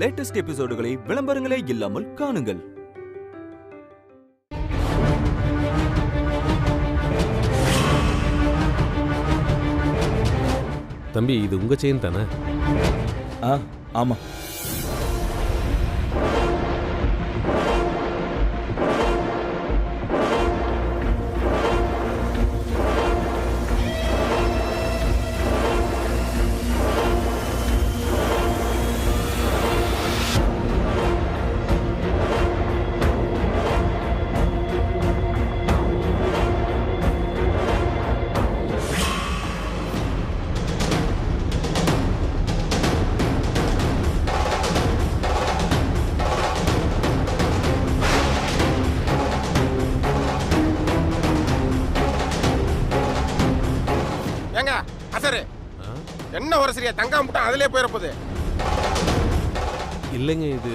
Latest எபிசோடுகளை விளம்பரங்களே இல்லாமல் காணுங்கள். தம்பி, இது உங்க செயின் தானே? ஆமா. என்ன ஒரு சரியா தங்கம் மட்டும் அதிலே போயிடப்போகுது. இல்லைங்க, இது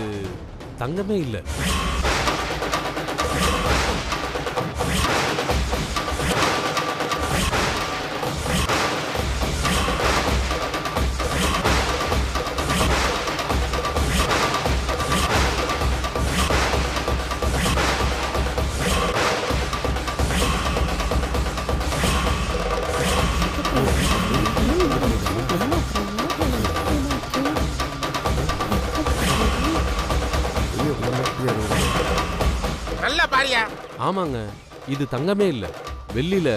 தங்கமே இல்லை. ஆமாங்க, இது தங்கமே இல்ல, வெள்ளியில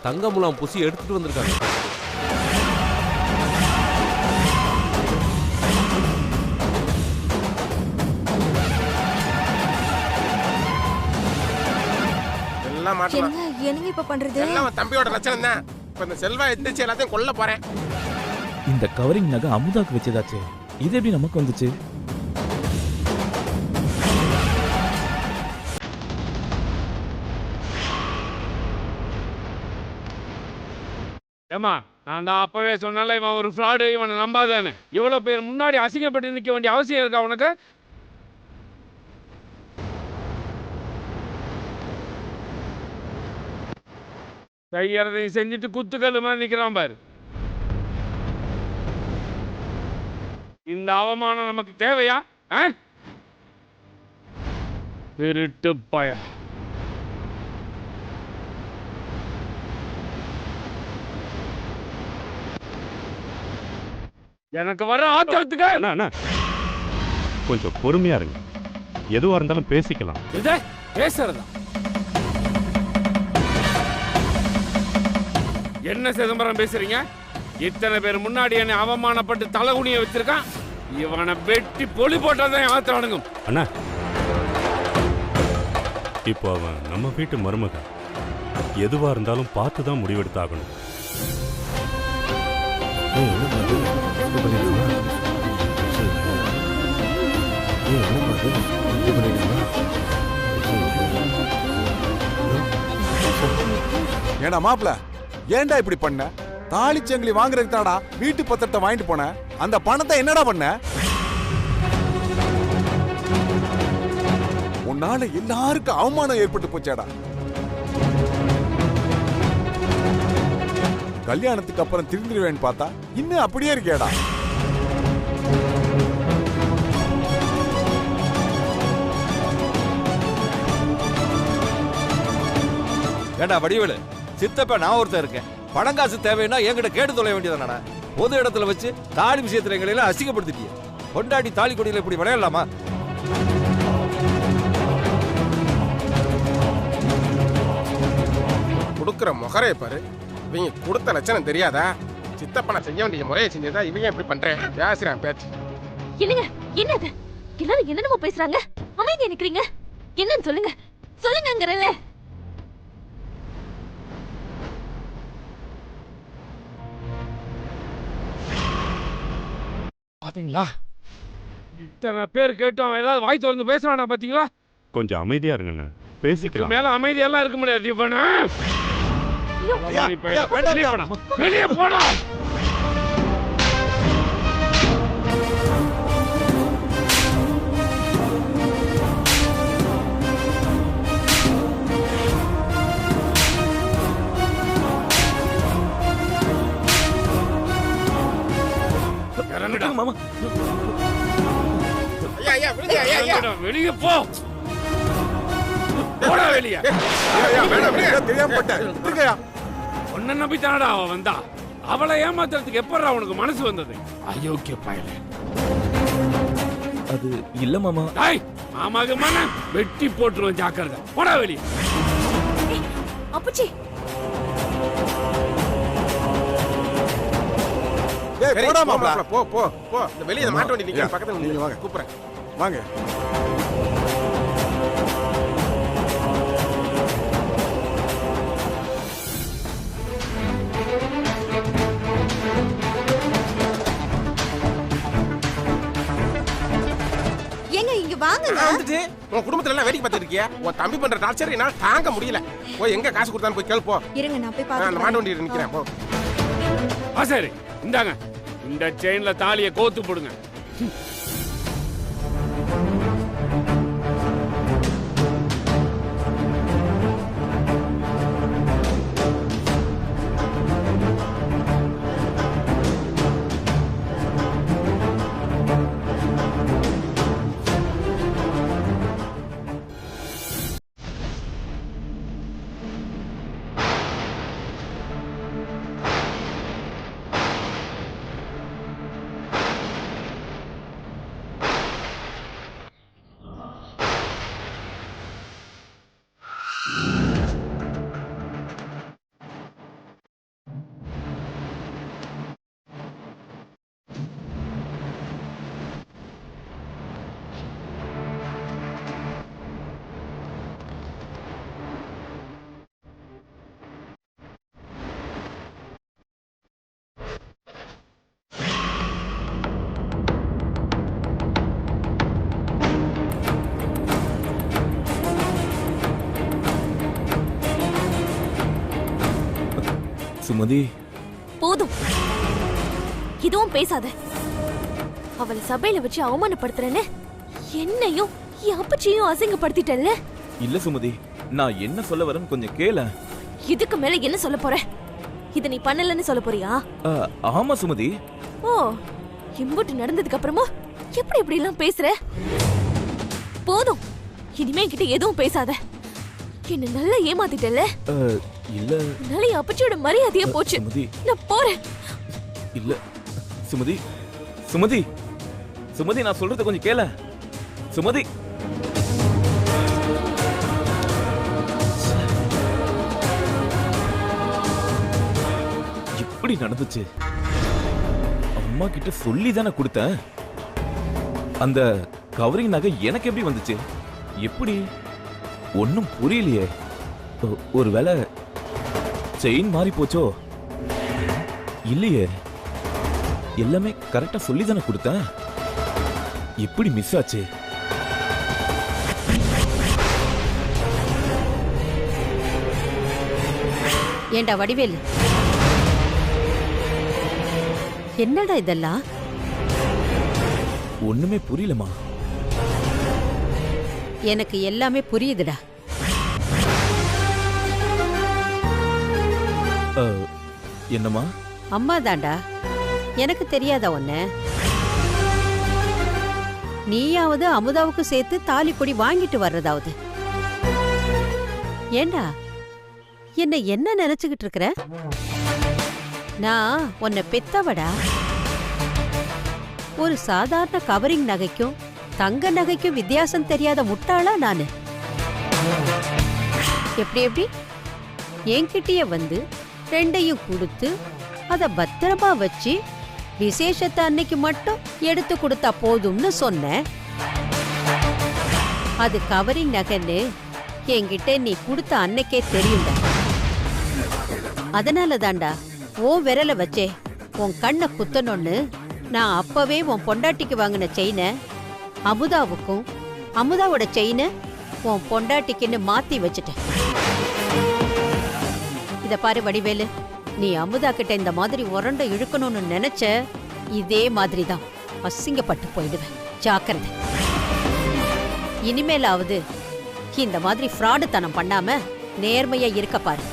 தங்க முலாம் பூசி எடுத்துட்டு வந்திருக்காங்க. எல்லாம் மாட்டலாம். என்னங்க இப்ப பண்றது? எல்லாம் தம்பியோட லட்சணம் தான். இப்ப இந்த செல்வா எந்திரிச்சு எல்லாத்தையும் கொல்ல போறேன். இந்த கவரிங் நகை அமுதாக்கு வச்சதாச்சு, இது எப்படி நமக்கு வந்துச்சு? ஏமா, நான் தான் அப்பவே சொன்னால இவன் ஒரு ஃப்ராடு, இவனை நம்பாதானே. இவ்வளவு பேர் முன்னாடி அசிங்கப்பட்டு நிற்க வேண்டிய அவசியம் இருக்கா உனக்கு? செய்யறதையும் செஞ்சுட்டு குத்துக்கல்லு மாதிரி நிற்கிறான் பாரு. இந்த அவமானம் நமக்கு தேவையா? திருட்டு பய. எனக்கு வர ஆத்திரத்துக்கு கொஞ்சம் பொறுமையா இருங்க. எதுவா இருந்தாலும் பேசிக்கலாம். பேசுறதா? என்ன சிதம்பரம் பேசுறீங்க? இத்தனை பேர் முன்னாடி என்னை அவமானப்பட்டு தலைகுனிய வச்சிருக்கான். இவனை வெட்டி பொலி போட்டாதான் ஆத்திரம். அண்ணா, இப்போ அவன் நம்ம வீட்டு மருமகன். எதுவா இருந்தாலும் பார்த்துதான் முடிவெடுத்தாகணும். ஏண்டா மாப்பிள, ஏண்டா இப்படி பண்ண? தாலி சங்கிலி வாங்குறதுக்கு தாடா வீட்டு பத்திரத்தை வாங்கிட்டு போன. அந்த பணத்தை என்னடா பண்ண? உன்னால எல்லாருக்கும் அவமானம் ஏற்பட்டு போச்சாடா. கல்யாணத்துக்கு அப்புறம் திருந்திருவேன்னு பார்த்தா இன்னும் அப்படியே இருக்கேடா. ஏண்டா வடிவேலு, சித்தப்ப நான் ஒருத்தர் இருக்கேன். பணங்காசு தேவைன்னா என்கிட்ட கேட்டு தொலை வேண்டியதானடா. பொது இடத்துல வச்சு தாலி விஷயத்துல எங்களெல்லாம் அசிங்கப்படுத்திட்டிய. கொண்டாடி தாலி கொடியில இப்படி விளையாடலாமா? கொடுக்குற முகரே பாரு. இவங்க கொடுத்த லட்சணம் தெரியாதா? சித்தப்பனை செய்ய வேண்டிய முறையை செஞ்சதா இவங்க எப்படி பண்றேன் பேசுறான் பேச்சு. இல்லைங்க, என்னது எல்லாரும் என்னென்னமோ பேசுறாங்க. அமைதியா நிக்கிறீங்க. என்னன்னு சொல்லுங்க, சொல்லுங்கங்கறல. பாத்தீங்களா, இத்தனை பேர் கேட்டோம், ஏதாவது வாய் திறந்து பேசுறானா பாத்தீங்களா? கொஞ்சம் அமைதியா இருங்க, பேசிக்கலாம். மேல அமைதியெல்லாம் இருக்க முடியாது. இவனா வெளியே போடா. மாமா ஐயா விடுங்க ஐயா ஐயா வெளியே போ. போடா வெளியே. ஐயா, வேணாம், விடுங்க, தெரியாம போட்டேன். விடுங்கய்யா. உன்னை நம்பித்தானடா அவ வந்தா. அவளை ஏமாத்துறதுக்கு எப்படா உனக்கு மனசு வந்தது? அயோக்கிய பயலே. அது இல்ல மாமா. டேய், மாமாக்கு மன வெட்டி போட்டுருவேன், ஜாக்கிரதை. போடா வெளியே. அப்பச்சி ஏய், சரி, போடா போ, மாப்ள. மாப்ள, போ போ போ. இந்த வெளிய மாட்ட வண்டி நிக்க பக்கத்துல நீங்க நின்னு வாங்க. கூப்பிடுறேன். வாங்க. ஏங்க இங்க வாங்குங்க. வந்துட்டு உன் குடும்பத்துல எல்லாம் வேடிக்கை பார்த்துட்டு இருக்கியா? உன் தம்பி பண்ற டார்ச்சர் என்னால தாங்க முடியல. போய் எங்க காசு கொடுத்தான்னு போய் கேளு போ. இருங்க நான் போய் நான் அந்த மாட்ட வண்டியில நிக்கிறேன் போ. சரி, இந்தாங்க. இந்த செயின்ல தாலியை கோத்து போடுங்க. சுமதி, போதும், இதுவும் பேசாத. அவளை சபையில வச்சு அவமானப்படுத்துறேன்னு என்னையும் என் அப்பச்சியும் அசிங்கப்படுத்திட்டல்ல. இல்ல சுமதி, நான் என்ன சொல்ல வரேன்னு கொஞ்சம் கேள. இதுக்கு மேல என்ன சொல்ல போற? இத நீ பண்ணலன்னு சொல்ல போறியா? ஆமா சுமதி. ஓ, இம்புட்டு நடந்ததுக்கு அப்புறமா எப்படி இப்படி எல்லாம் பேசுற? போதும், இனிமே கிட்ட எதுவும் பேசாத. என்ன நல்லா ஏமாத்திட்டல. இல்ல உன்னால என் அப்பச்சியோட மரியாதையே போச்சு. சுமதி, நான் போறேன். இல்ல சுமதி, சுமதி, சுமதி, நான் சொல்றது கொஞ்சம் கேள. சுமதி, இப்படி நடந்துச்சு. அம்மா கிட்ட சொல்லி தானே கொடுத்தேன். அந்த கவரிங் நகை எனக்கு எப்படி வந்துச்சு? எப்படி? ஒன்னும் புரியலையே. ஒருவேளை செயின் மாறி போச்சோ? இல்லையே, எல்லாமே கரெக்டா சொல்லி தானே கொடுத்தேன். எப்படி மிஸ் ஆச்சு? ஏண்டா வடிவேலு, என்னடா இதெல்லாம்? ஒண்ணுமே புரியலமா. எனக்கு எல்லாமே புரியுதுடா. என்னம்மா? அம்மா தாண்டா. எனக்கு தெரியாதா ஒன்ன? நீயாவது அமுதாவுக்கு சேர்த்து தாலி கொடி வாங்கிட்டு வர்றதாவது. ஏண்டா என்ன நினைச்சுக்கிட்டு இருக்கிற? நான் உன்னை பெத்தவடா. ஒரு சாதாரண கவரிங் நகைக்கும் தங்க நகைக்கும் வித்தியாசம் தெரியாத முட்டாளா நானு? எப்படி என்கிட்டயே வந்து ரெண்டையும் கொடுத்து அத பத்திரமா வச்சு விசேஷத்தை அன்னைக்கு மட்டும் எடுத்து கொடுத்தா போதும்னு சொன்னேன். அது கவரிங் நகைன்னு என்கிட்ட நீ கொடுத்த அன்னைக்கே தெரியும்டா. அதனால தாண்டா உன் விரல வச்சே உன் கண்ணை குத்தணும்னு நான் அப்பவே உன் பொண்டாட்டிக்கு வாங்கின செயினை அமுதாவுக்கும் அமுதாவோட செயினை உன் பொண்டாட்டிக்குன்னு மாத்தி வச்சுட்டேன். இத பாரு வடிவேலு, நீ அமுதா கிட்ட இந்த மாதிரி உரண்ட இழுக்கணும்னு நினைச்ச இதே மாதிரிதான் அசிங்கப்பட்டு போயிடுவேன். ஜாக்கிரதை. இனிமேலாவது இந்த மாதிரி ஃப்ராடுத்தனம் பண்ணாம நேர்மையா இருக்க பாரு.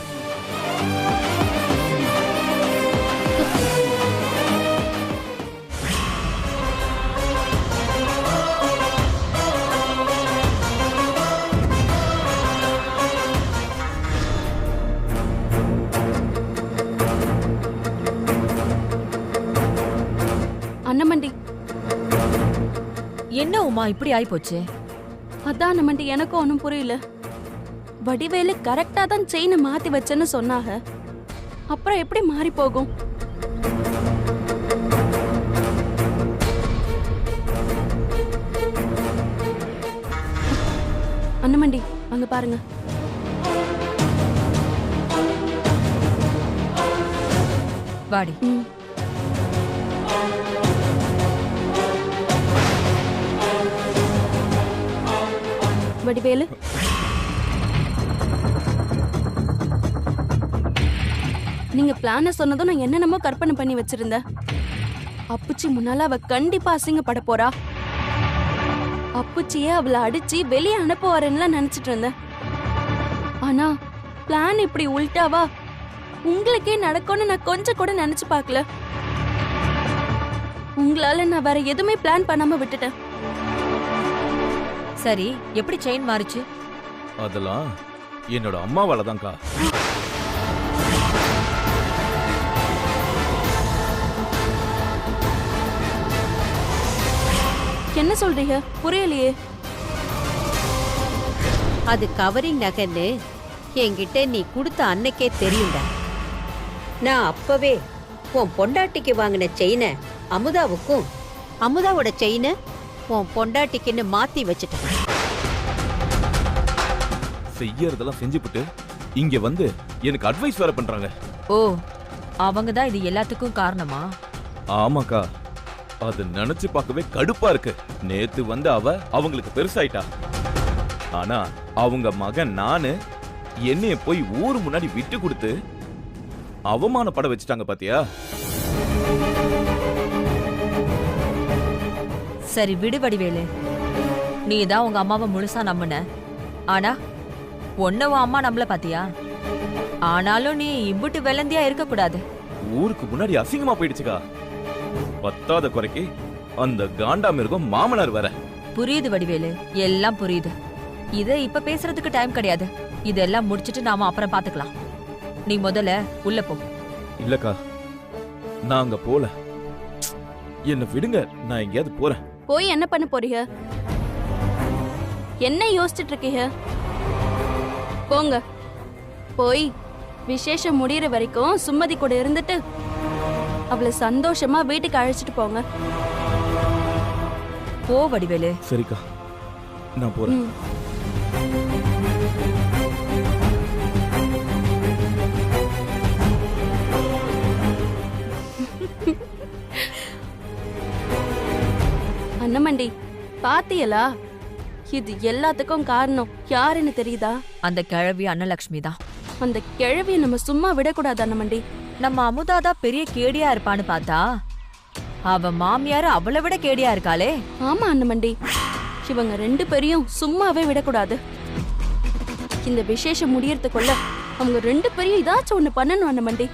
என்ன உமா இப்படி ஆயிப்போச்சு? அதான் நம்மண்டி எனக்கும் ஒன்றும் புரியல. வடிவேலு கரெக்டா தான் செயினை மாத்தி வச்சேன்னு சொன்னாங்க. அப்புறம் எப்படி மாறி போகும்? அண்ணமண்டி அங்க பாருங்க. வாடி. வடிவேலு, நீங்க பிளான சொன்னதும் நான் என்னென்னமோ கற்பனை பண்ணி வச்சிருந்தேன். அப்புச்சி முன்னால அவ கண்டிப்பா அசிங்கப்பட போறா. அப்புச்சியே அவளை அடிச்சு வெளியே அனுப்புவாருன்னு நினைச்சிட்டு இருந்தேன். ஆனா பிளான் இப்படி உல்டாவா உங்களுக்கே நடக்கும்னு நான் கொஞ்சம் கூட நினைச்சு பார்க்கல. உங்களால நான் வேற எதுவுமே பிளான் பண்ணாம விட்டுட்டேன். சரி, எப்படி செயின் மாறுச்சு? அதெல்லாம் என்னோட அம்மாவால தான்க்கா. என்ன சொல்றீங்க? புரியலையே. அது கவரிங் நகைன்னு என்கிட்ட நீ கொடுத்த அன்னைக்கே தெரியும்டா. நான் அப்பவே உன் பொண்டாட்டிக்கு வாங்கின செயினை அமுதாவுக்கும், அமுதாவோட செயினை உன் பொண்டாட்டிக்குன்னு மாத்தி வச்சுட்டேன். செய்யறதெல்லாம் செஞ்சுபிட்டு இங்க வந்து எனக்கு அட்வைஸ் வேற பண்றாங்க. ஓ, அவங்க தான் இது எல்லாத்துக்கும் காரணமா? ஆமாக்கா, அது நினைச்சு பார்க்கவே கடுப்பா இருக்கு. நேத்து வந்து அவங்களுக்கு பெருசாயிட்டா. ஆனா அவங்க மகன் நானு என்னைய போய் ஊரு முன்னாடி விட்டு கொடுத்து அவமானப்பட வச்சுட்டாங்க பாத்தியா? சரி விடு வடிவேலு, நீ தான் உங்க அம்மாவை முழுசா நம்பின. ஆனா உன்ன உன் அம்மா நம்பல பாத்தியா? ஆனாலும் நீ இம்புட்டு வெள்ளந்தியா இருக்க கூடாது. ஊருக்கு முன்னாடி அசிங்கமா போயிடுச்சுக்கா. பத்தாத குறைக்கு அந்த காண்டா மிருகம் மாமனார் வேற. புரியுது வடிவேலு, எல்லாம் புரியுது. இத இப்ப பேசுறதுக்கு டைம் கிடையாது. இதெல்லாம் முடிச்சிட்டு நாம அப்புறம் பாத்துக்கலாம். நீ முதல்ல உள்ள போ. இல்லக்கா, நான் அங்க போல. என்ன விடுங்க, நான் எங்கேயாவது போறேன். போய் என்ன பண்ண போறீங்க? என்ன யோசிச்சுட்டு இருக்கீங்க? போங்க, போய் விசேஷம் முடியற வரைக்கும் சுமதி கூட இருந்துட்டு அவளை சந்தோஷமா வீட்டுக்கு அழைச்சிட்டு போங்க. போ வடிவேலு. சரிக்கா, நான் போறேன். அண்ணமண்டி, பாத்தியலா? இது எல்லாத்துக்கும் காரணம் யாருன்னு தெரியுதா? அந்த கிழவி அன்னலட்சுமி தான். அந்த கிழவியை நம்ம சும்மா விடக்கூடாது அண்ணமண்டி. நம்ம அமுதாதா பெரிய கேடியா இருப்பான்னு பார்த்தா அவ மாமியாரு அவளை விட கேடியா இருக்காளே. ஆமா அண்ணமண்டி, இவங்க ரெண்டு பேரையும் சும்மாவே விடக்கூடாது. இந்த விசேஷம் முடியறதுக்குள்ள அவங்க ரெண்டு பேரையும் ஏதாச்சும் ஒண்ணு பண்ணணும் அண்ணமண்டி.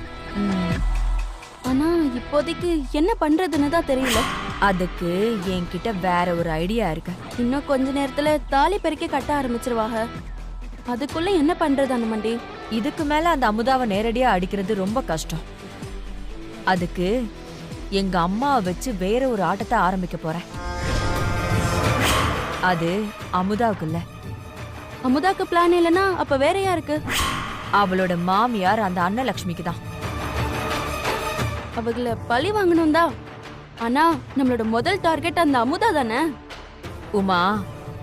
ஆனா இப்போதைக்கு என்ன பண்றதுன்னு தான் தெரியல. அதுக்கு என்கிட்ட வேற ஒரு ஐடியா இருக்கு. இன்னும் கொஞ்ச நேரத்துல தாலி பெருக்கி கட்ட ஆரம்பிச்சிருவாங்க. அதுக்குள்ள என்ன பண்றது அண்ணமண்டி? இதுக்கு மேல அந்த அமுதாவை நேரடியா அடிக்கிறது ரொம்ப கஷ்டம். அதுக்கு எங்க அம்மாவை வச்சு வேற ஒரு ஆட்டத்தை ஆரம்பிக்க போறேன். அது அமுதாவுக்கு இல்ல. அமுதாக்கு பிளான் இல்லனா அப்ப வேற யாருக்கு? அவளோட மாமியார் அந்த அன்னலட்சுமிக்கு தான். அவங்கள பழி வாங்கணும் தான். ஆனா நம்மளோட முதல் டார்கெட் அந்த அமுதா தானே. உமா,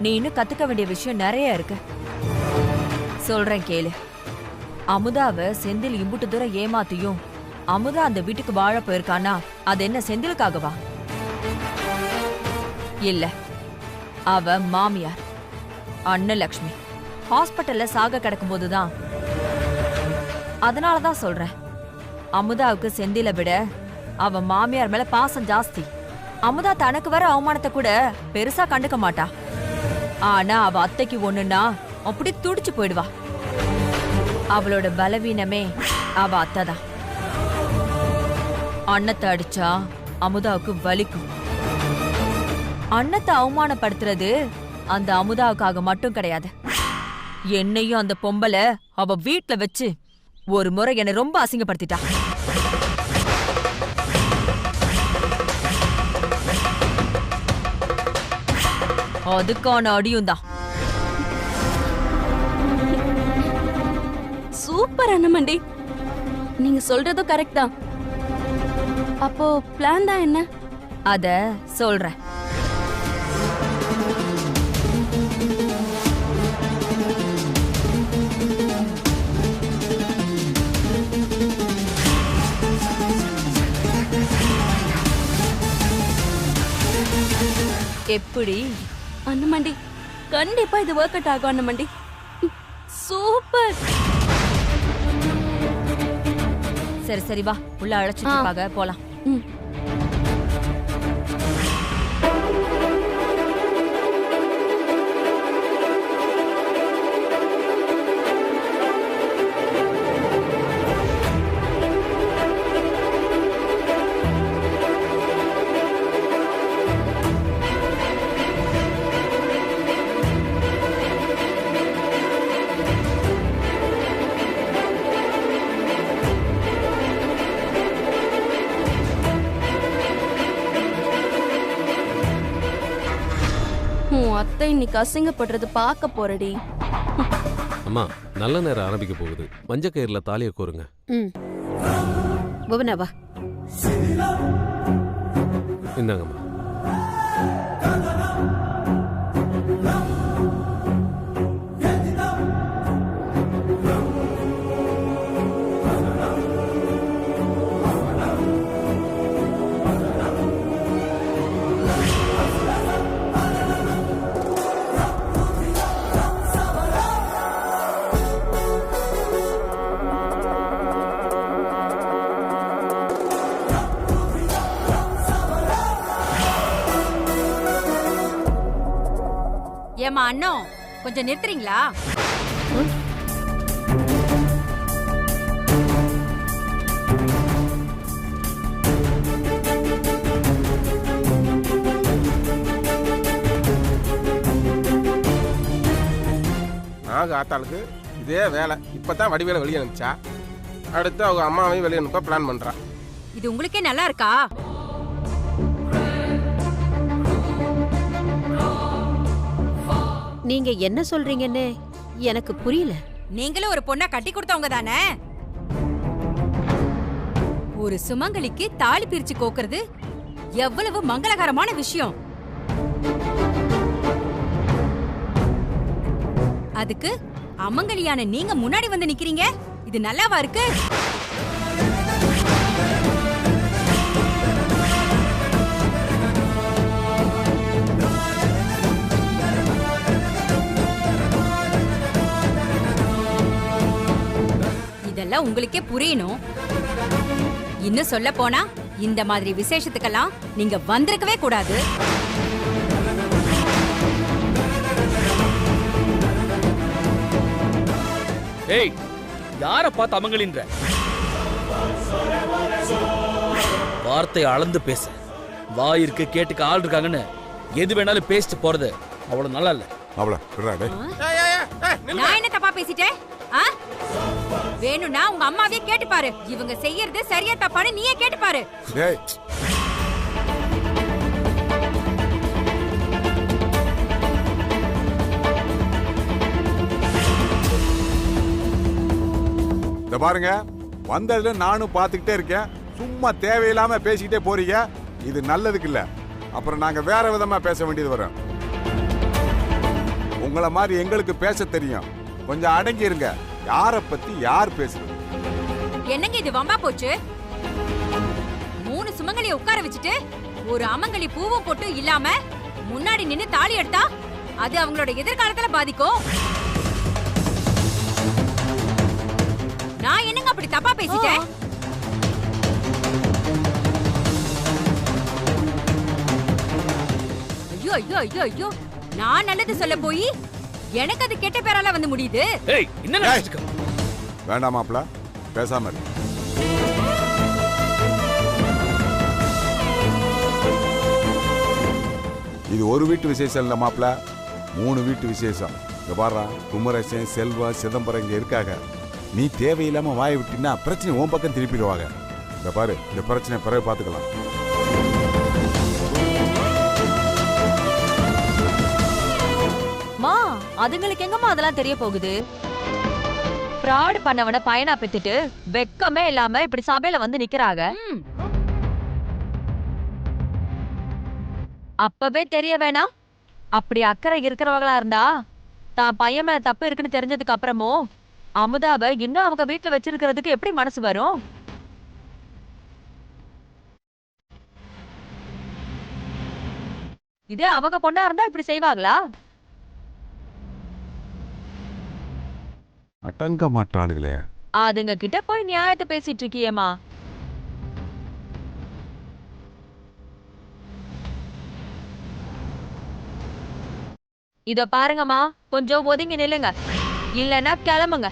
நீ இன்னும் கத்துக்க வேண்டிய விஷயம் நிறைய இருக்கு. சொல்றேன் கேளு. அமுதாவை செந்தில் இம்புட்டு தூரம் ஏமாத்தியும் அமுதா அந்த வீட்டுக்கு வாழ போயிருக்கானா அது என்ன செந்திலுக்காகவா? இல்ல, அவ மாமியார் அன்னலட்சுமி ஹாஸ்பிட்டல்ல சாக கிடக்கும் போதுதான். அதனாலதான் சொல்றேன், அமுதாவுக்கு செந்தில விட அவ மாமியார் மேல பாசம் ஜாஸ்தி. அமுதா தனக்கு வர அவமானத்தை கூட பெருசா கண்டுக்க மாட்டா. ஆனா அவ அத்தைக்கு ஒண்ணுன்னா அப்படி துடிச்சு போயிடுவா. அவளோட பலவீனமே அவ அத்தைதான். அன்னத்தை அடிச்சா அமுதாவுக்கு வலிக்கும். அன்னத்தை அவமானப்படுத்துறது அந்த அமுதாவுக்காக மட்டும் கிடையாது. என்னையும் அந்த பொம்பளை அவ வீட்ல வச்சு ஒரு முறை என்னை ரொம்ப அசிங்கப்படுத்திட்டா. அதுக்கான அடியும் தான். சூப்பர் அண்ணமண்டி, நீங்க சொல்றதும் கரெக்ட் தான். அப்போ பிளான் தான் என்ன? அத சொல்றேன். எப்படி அண்ணமண்டி, கண்டிப்பா இது ஒர்க் அவுட் ஆகும் அண்ணமண்டி. சூப்பர். சரி சரி வா, உள்ள அழைச்சிட்டு போலாம். அத்தை இன்னைக்கு அசிங்கப்படுறது பார்க்க போறடி. அம்மா, நல்ல நேரம் ஆரம்பிக்க போகுது. மஞ்ச கயிறுல தாலியை கோருங்க. புவனா வா. இந்தாங்கம்மா. ஏமா அண்ணோ, கொஞ்சம் நிறுத்துறீங்களா? நாக ஆத்தாளுக்கு இதே வேலை. இப்பதான் வடிவேல வெளியே அனுப்பிச்சா, அடுத்து அவங்க அம்மாவையும் வெளியே அனுப்ப பிளான் பண்றா. இது உங்களுக்கே நல்லா இருக்கா? நீங்க என்ன சொல்றீங்கன்னு எனக்கு புரியல. நீங்களும் ஒரு பொண்ணை கட்டி கொடுத்தவங்க தானே? ஒரு சுமங்கலிக்கு தாலி பிரிச்சு கோக்குறது எவ்வளவு மங்களகரமான விஷயம். அதுக்கு அமங்கலியான நீங்க முன்னாடி வந்து நிக்கிறீங்க. இது நல்லாவா இருக்கு? இதெல்லாம் உங்களுக்கே புரியணும். இன்னும் சொல்ல போனா இந்த மாதிரி விசேஷத்துக்கெல்லாம் நீங்க வந்திருக்கவே கூடாது. ஏய், யார பார்த்து அமங்கலின்ற? வார்த்தை அளந்து பேச. வாயிருக்கு கேட்டுக்க ஆள் இருக்காங்கன்னு எது வேணாலும் பேசிட்டு போறது அவ்வளவு நல்லா இல்ல. நான் என்ன தப்பா பேசிட்டேன்? வேணும்னா உங்க அம்மாவே கேட்டு பாரு. இவங்க செய்யறது சரியா தப்பான்னு நீயே கேட்டு பாரு. பாருங்க, வந்ததுல நானும் பாத்துக்கிட்டே இருக்கேன். சும்மா தேவையில்லாம பேசிக்கிட்டே போறீங்க. இது நல்லதுக்கு இல்ல. அப்புறம் நாங்க வேற விதமா பேச வேண்டியது வரும். உங்களை மாதிரி எங்களுக்கு பேச தெரியும். கொஞ்சம் அடங்கி இருங்க. யார பத்தி யார் பேசுறது? என்னங்க இது வம்பா போச்சு? 3 சுமங்கலியை உட்கார வச்சுட்டு ஒரு அமங்கலி பூவும் போட்டு இல்லாம முன்னாடி நின்னு தாலி எடுத்தா அது அவங்களோட எதிர்காலத்துல பாதிக்கும். நான் என்னங்க அப்படி தப்பா பேசிட்டேன்? ஐயோ ஐயோ ஐயோ ஐயோ, நான் நல்லது சொல்ல போய் எனக்கு அது கெட்ட பேரால வந்து முடியுது. வேண்டாம் மாப்ள, பேசாம இரு. இது ஒரு வீட்டு விசேஷம் இல்ல மாப்ள, 3 வீட்டு விசேஷம். இங்க பாரு, குமரேசன், செல்வா, சிதம்பரம் இங்க இருக்காங்க. நீ தேவையில்லாம வாயை விட்டினா பிரச்சனை உன் பக்கம் திருப்பிடுவாங்க. இந்த பாரு, இந்த பிரச்சனை பிறகு பாத்துக்கலாம். அதுங்களுக்கு எங்கம்மா அதெல்லாம் தெரிய போகுது? ஃப்ராட் பண்ணவன பையனா பெத்துட்டு வெக்கமே இல்லாம இப்படி சபையில வந்து நிக்கிறாங்க. அப்பவே தெரிய வேணாம்? அப்படி அக்கறை இருக்கிறவங்களா இருந்தா தான் பையன் மேல தப்பு இருக்குன்னு தெரிஞ்சதுக்கு அப்புறமும் அமுதாவை இன்னும் அவங்க வீட்டுல வச்சிருக்கிறதுக்கு எப்படி மனசு வரும்? இதே அவங்க பொண்ணா இருந்தா இப்படி செய்வாங்களா? அடங்க மாட்டாளுகளே. அதுங்க கிட்ட போய் நியாயத்தை பேசிட்டு இருக்கியேமா. இத பாருங்கம்மா, கொஞ்சம் ஒதுங்கி நில்லுங்க, இல்லன்னா கிளம்புங்க.